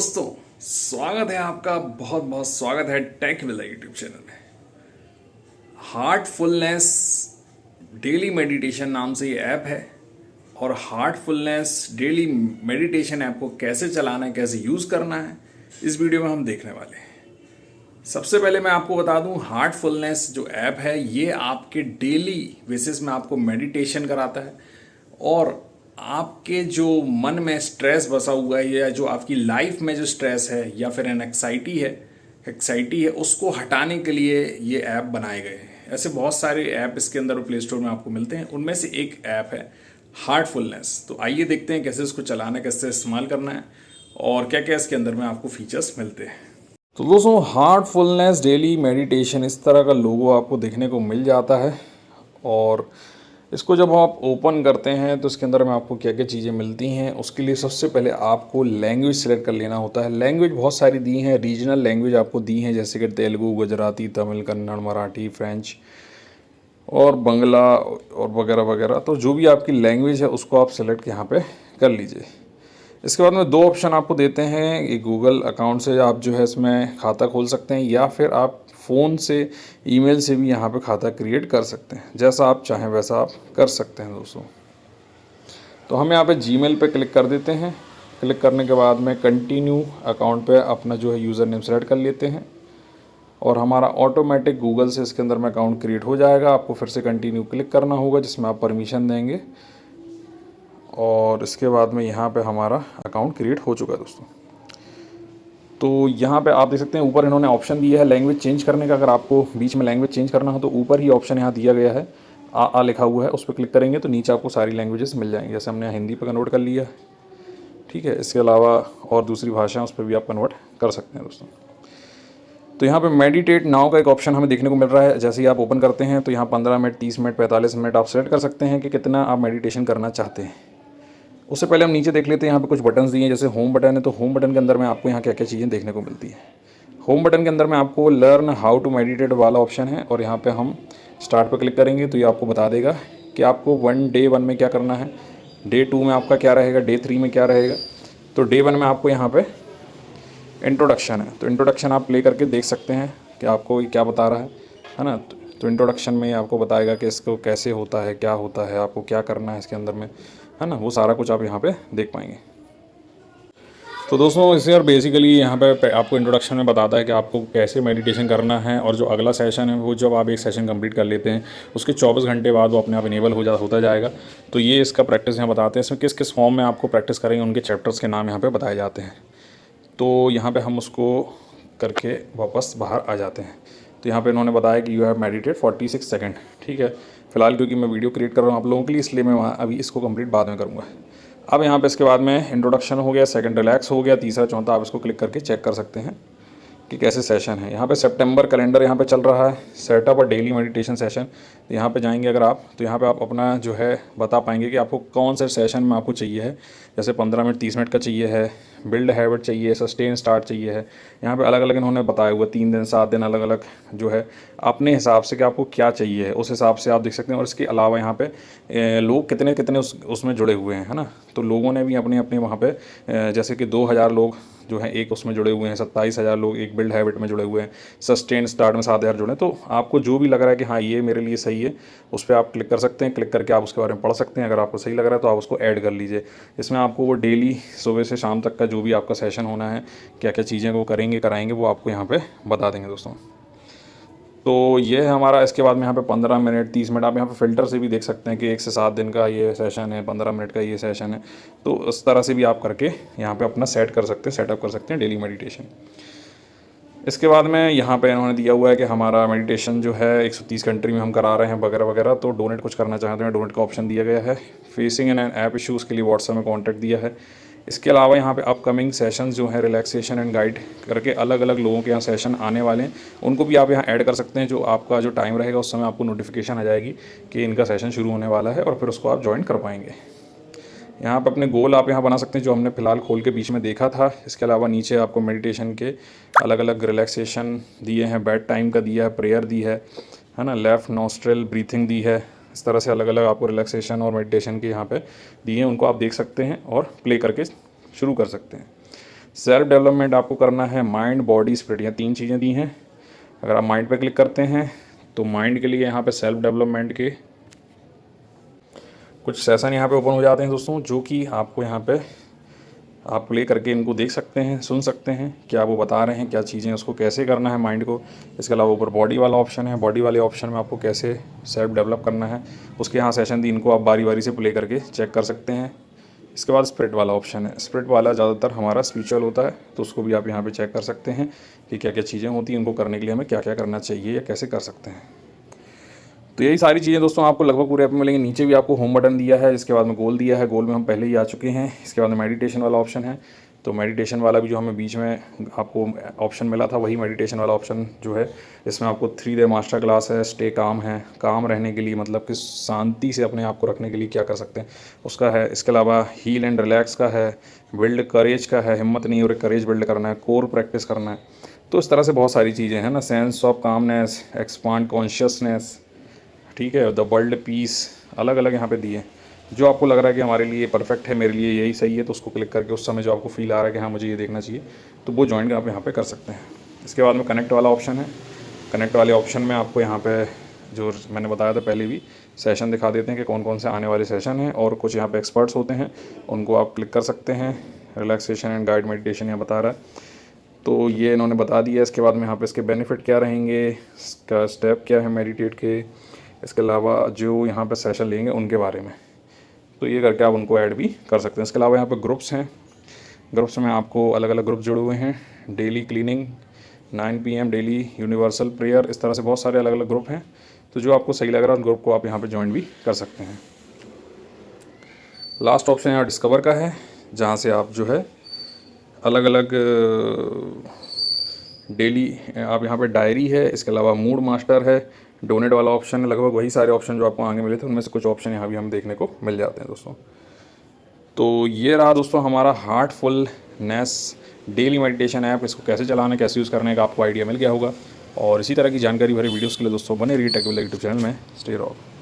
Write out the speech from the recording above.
दोस्तों, स्वागत है आपका, बहुत बहुत स्वागत है टेक विला यूट्यूब चैनल में। हार्टफुलनेस डेली मेडिटेशन नाम से ये ऐप है और हार्टफुलनेस डेली मेडिटेशन ऐप को कैसे चलाना है, कैसे यूज़ करना है, इस वीडियो में हम देखने वाले हैं। सबसे पहले मैं आपको बता दूं, हार्टफुलनेस जो ऐप है ये आपके डेली बेसिस में आपको मेडिटेशन कराता है और आपके जो मन में स्ट्रेस बसा हुआ है या जो आपकी लाइफ में जो स्ट्रेस है या फिर एंग्जाइटी है उसको हटाने के लिए ये ऐप बनाए गए हैं। ऐसे बहुत सारे ऐप इसके अंदर प्ले स्टोर में आपको मिलते हैं, उनमें से एक ऐप है हार्टफुलनेस। तो आइए देखते हैं कैसे इसको चलाना है, कैसे इस्तेमाल करना है और क्या क्या इसके अंदर में आपको फीचर्स मिलते हैं। तो दोस्तों, हार्टफुलनेस डेली मेडिटेशन इस तरह का लोगो आपको देखने को मिल जाता है और इसको जब आप ओपन करते हैं तो इसके अंदर में आपको क्या क्या चीज़ें मिलती हैं। उसके लिए सबसे पहले आपको लैंग्वेज सेलेक्ट कर लेना होता है। लैंग्वेज बहुत सारी दी हैं, रीजनल लैंग्वेज आपको दी हैं जैसे कि तेलुगु, गुजराती, तमिल, कन्नड़, मराठी, फ्रेंच और बंगला और वगैरह वगैरह। तो जो भी आपकी लैंग्वेज है उसको आप सेलेक्ट यहाँ पे कर लीजिए। इसके बाद में दो ऑप्शन आपको देते हैं, एक गूगल अकाउंट से आप जो है इसमें खाता खोल सकते हैं या फिर आप फ़ोन से ईमेल से भी यहाँ पे खाता क्रिएट कर सकते हैं। जैसा आप चाहें वैसा आप कर सकते हैं दोस्तों। तो हम यहाँ पे जीमेल पे क्लिक कर देते हैं। क्लिक करने के बाद में कंटिन्यू अकाउंट पे अपना जो है यूज़र नेम सेलेक्ट कर लेते हैं और हमारा ऑटोमेटिक गूगल से इसके अंदर में अकाउंट क्रिएट हो जाएगा। आपको फिर से कंटिन्यू क्लिक करना होगा जिसमें आप परमिशन देंगे और इसके बाद में यहाँ पे हमारा अकाउंट क्रिएट हो चुका है दोस्तों। तो यहाँ पे आप देख सकते हैं ऊपर इन्होंने ऑप्शन दिया है लैंग्वेज चेंज करने का। अगर आपको बीच में लैंग्वेज चेंज करना हो तो ऊपर ही ऑप्शन यहाँ दिया गया है, आ लिखा हुआ है, उस पर क्लिक करेंगे तो नीचे आपको सारी लैंग्वेजेस मिल जाएंगी। जैसे हमने हिंदी पर कन्वर्ट कर लिया, ठीक है। इसके अलावा और दूसरी भाषा उस पर भी आप कन्वर्ट कर सकते हैं दोस्तों। तो यहाँ पे मेडिटेट नाउ का एक ऑप्शन हमें देखने को मिल रहा है। जैसे ही आप ओपन करते हैं तो यहाँ 15 मिनट, 30 मिनट, 45 मिनट आप सेलेक्ट कर सकते हैं कि कितना आप मेडिटेशन करना चाहते हैं। उससे पहले हम नीचे देख लेते हैं, यहाँ पे कुछ बटन्स दिए हैं। जैसे होम बटन है तो होम बटन के अंदर में आपको यहाँ क्या क्या चीज़ें देखने को मिलती है। होम बटन के अंदर में आपको लर्न हाउ टू मेडिटेट वाला ऑप्शन है और यहाँ पे हम स्टार्ट पर क्लिक करेंगे तो ये आपको बता देगा कि आपको डे वन में क्या करना है, डे 2 में आपका क्या रहेगा, डे 3 में क्या रहेगा। तो डे 1 में आपको यहाँ पर इंट्रोडक्शन है, तो इंट्रोडक्शन आप प्ले करके देख सकते हैं कि आपको क्या बता रहा है ना। तो इंट्रोडक्शन में आपको बताएगा कि इसको कैसे होता है, क्या होता है, आपको क्या करना है इसके अंदर में, है ना। वो सारा कुछ आप यहाँ पे देख पाएंगे। तो दोस्तों, इसे और बेसिकली यहाँ पे आपको इंट्रोडक्शन में बताता है कि आपको कैसे मेडिटेशन करना है और जो अगला सेशन है वो जब आप एक सेशन कंप्लीट कर लेते हैं उसके 24 घंटे बाद वो अपने आप इनेबल होता जाएगा। तो ये इसका प्रैक्टिस यहाँ बताते हैं। इसमें किस किस फॉर्म में आपको प्रैक्टिस करेंगे उनके चैप्टर्स के नाम यहाँ पर बताए जाते हैं। तो यहाँ पर हम उसको करके वापस बाहर आ जाते हैं। तो यहाँ पे इन्होंने बताया कि यू हैव मेडिटेट 46 सेकंड, ठीक है। फिलहाल क्योंकि मैं वीडियो क्रिएट कर रहा हूँ आप लोगों के लिए, इसलिए मैं वहाँ अभी इसको कंप्लीट बाद में करूँगा। अब यहाँ पे इसके बाद में इंट्रोडक्शन हो गया, सेकंड रिलैक्स हो गया, तीसरा चौथा आप इसको क्लिक करके चेक कर सकते हैं कि कैसे सेशन है। यहाँ पे सितंबर कैलेंडर यहाँ पे चल रहा है, सेटअप और डेली मेडिटेशन सेशन। तो यहाँ पे जाएंगे अगर आप तो यहाँ पे आप अपना जो है बता पाएंगे कि आपको कौन से सेशन में आपको चाहिए है। जैसे 15 मिनट, 30 मिनट का चाहिए है, बिल्ड हैबिट चाहिए, सस्टेन स्टार्ट चाहिए है। यहाँ पे अलग अलग इन्होंने बताया हुआ 3 दिन, 7 दिन, अलग अलग जो है अपने हिसाब से कि आपको क्या चाहिए है उस हिसाब से आप देख सकते हैं। और इसके अलावा यहाँ पे लोग कितने कितने उसमें जुड़े हुए हैं, है ना। तो लोगों ने भी अपने अपने वहाँ पे जैसे कि 2000 लोग जो है एक उसमें जुड़े हुए हैं, 27,000 लोग एक बिल्ड हैबिट में जुड़े हुए हैं, सस्टेन स्टार्ट में 7,000 जुड़े हैं। तो आपको जो भी लग रहा है कि हाँ ये मेरे लिए सही है उस पर आप क्लिक कर सकते हैं। क्लिक करके आप उसके बारे में पढ़ सकते हैं। अगर आपको सही लग रहा है तो आप उसको ऐड कर लीजिए। इसमें आपको वो डेली सुबह से शाम तक का जो भी आपका सेशन होना है, क्या क्या चीज़ें वो करेंगे कराएंगे वो आपको यहाँ पे बता देंगे दोस्तों। तो ये है हमारा। इसके बाद में यहाँ पे 15 मिनट, 30 मिनट आप यहाँ पे फ़िल्टर से भी देख सकते हैं कि 1 से 7 दिन का ये सेशन है, 15 मिनट का ये सेशन है। तो उस तरह से भी आप करके यहाँ पे अपना सेटअप कर सकते हैं डेली मेडिटेशन। इसके बाद में यहाँ पे इन्होंने दिया हुआ है कि हमारा मेडिटेशन जो है 130 कंट्री में हम करा रहे हैं वगैरह वगैरह। तो डोनेट कुछ करना चाहते हैं, डोनेट का ऑप्शन दिया गया है। फेसिंग एंड ऐप इशूज़ के लिए व्हाट्सएप में कॉन्टैक्ट दिया है। इसके अलावा यहाँ पे अपकमिंग सेशंस जो है रिलैक्सेशन एंड गाइड करके अलग अलग लोगों के यहाँ सेशन आने वाले हैं, उनको भी आप यहाँ ऐड कर सकते हैं। जो आपका जो टाइम रहेगा उस समय आपको नोटिफिकेशन आ जाएगी कि इनका सेशन शुरू होने वाला है और फिर उसको आप ज्वाइन कर पाएंगे। यहाँ पे अपने गोल आप यहाँ बना सकते हैं जो हमने फ़िलहाल खोल के बीच में देखा था। इसके अलावा नीचे आपको मेडिटेशन के अलग अलग रिलैक्सेशन दिए हैं, बेड टाइम का दिया है, प्रेयर दी है ना, लेफ़्ट नॉस्ट्रल ब्रीथिंग दी है। इस तरह से अलग अलग आपको रिलैक्सेशन और मेडिटेशन के यहाँ पे दिए हैं, उनको आप देख सकते हैं और प्ले करके शुरू कर सकते हैं। सेल्फ डेवलपमेंट आपको करना है माइंड बॉडी स्पिरिट, यहाँ 3 चीज़ें दी हैं। अगर आप माइंड पे क्लिक करते हैं तो माइंड के लिए यहाँ पे सेल्फ डेवलपमेंट के कुछ सेशन यहाँ पे ओपन हो जाते हैं दोस्तों, जो कि आपको यहाँ पे आप प्ले करके इनको देख सकते हैं, सुन सकते हैं क्या वो बता रहे हैं, क्या चीज़ें उसको कैसे करना है माइंड को। इसके अलावा ऊपर बॉडी वाला ऑप्शन है, बॉडी वाले ऑप्शन में आपको कैसे सेल्फ डेवलप करना है उसके यहाँ सेशन दी, इनको आप बारी बारी से प्ले करके चेक कर सकते हैं। इसके बाद स्पिरिट वाला ऑप्शन है, स्पिरिट वाला ज़्यादातर हमारा स्पिरिचुअल होता है, तो उसको भी आप यहाँ पे चेक कर सकते हैं कि क्या क्या चीज़ें होती हैं, उनको करने के लिए हमें क्या क्या करना चाहिए या कैसे कर सकते हैं। तो यही सारी चीज़ें दोस्तों आपको लगभग पूरे ऐप में मिलेंगी। नीचे भी आपको होम बटन दिया है, इसके बाद में गोल दिया है, गोल में हम पहले ही आ चुके हैं। इसके बाद में मेडिटेशन वाला ऑप्शन है, तो मेडिटेशन वाला भी जो हमें बीच में आपको ऑप्शन मिला था वही मेडिटेशन वाला ऑप्शन जो है, इसमें आपको 3 डे मास्टर क्लास है, स्टे काम है, काम रहने के लिए मतलब कि शांति से अपने आप को रखने के लिए क्या कर सकते हैं उसका है। इसके अलावा हील एंड रिलैक्स का है, बिल्ड करेज का है, हिम्मत नहीं हो रही करेज बिल्ड करना है, कोर प्रैक्टिस करना है। तो इस तरह से बहुत सारी चीज़ें हैं ना, sense of calmness, expand consciousness, ठीक है, द वर्ल्ड पीस, अलग अलग यहाँ पे दिए। जो आपको लग रहा है कि हमारे लिए परफेक्ट है, मेरे लिए यही सही है, तो उसको क्लिक करके उस समय जो आपको फील आ रहा है कि हाँ मुझे ये देखना चाहिए, तो वो ज्वाइन आप यहाँ पे कर सकते हैं। इसके बाद में कनेक्ट वाला ऑप्शन है, कनेक्ट वाले ऑप्शन में आपको यहाँ पे जो मैंने बताया था पहले भी, सेशन दिखा देते हैं कि कौन कौन से आने वाले सेशन हैं, और कुछ यहाँ पे एक्सपर्ट्स होते हैं उनको आप क्लिक कर सकते हैं। रिलैक्सेशन एंड गाइड मेडिटेशन यहाँ बता रहा है, तो ये इन्होंने बता दिया। इसके बाद में यहाँ पे इसके बेनिफिट क्या रहेंगे, इसका स्टेप क्या है मेडिटेट के, इसके अलावा जो यहाँ पे सेशन लेंगे उनके बारे में, तो ये करके आप उनको ऐड भी कर सकते हैं। इसके अलावा यहाँ पे ग्रुप्स हैं, ग्रुप्स में आपको अलग अलग ग्रुप जुड़े हुए हैं। Daily cleaning 9 PM, daily universal prayer, इस तरह से बहुत सारे अलग अलग ग्रुप हैं, तो जो आपको सही लग रहा है उन ग्रुप को आप यहाँ पे ज्वाइन भी कर सकते हैं। लास्ट ऑप्शन यहाँ डिस्कवर का है, जहाँ से आप जो है अलग अलग डेली आप यहाँ पे डायरी है, इसके अलावा मूड मास्टर है, डोनेट वाला ऑप्शन है, लगभग वही सारे ऑप्शन जो आपको आगे मिले थे उनमें से कुछ ऑप्शन यहाँ भी हम देखने को मिल जाते हैं दोस्तों। तो ये रहा दोस्तों हमारा हार्टफुलनेस डेली मेडिटेशन ऐप। इसको कैसे चलाना, कैसे यूज़ करने का आपको आइडिया मिल गया होगा, और इसी तरह की जानकारी भरी वीडियोज़ के लिए दोस्तों बने रहिए टेक विलेज यूट्यूब चैनल में। Stay rock.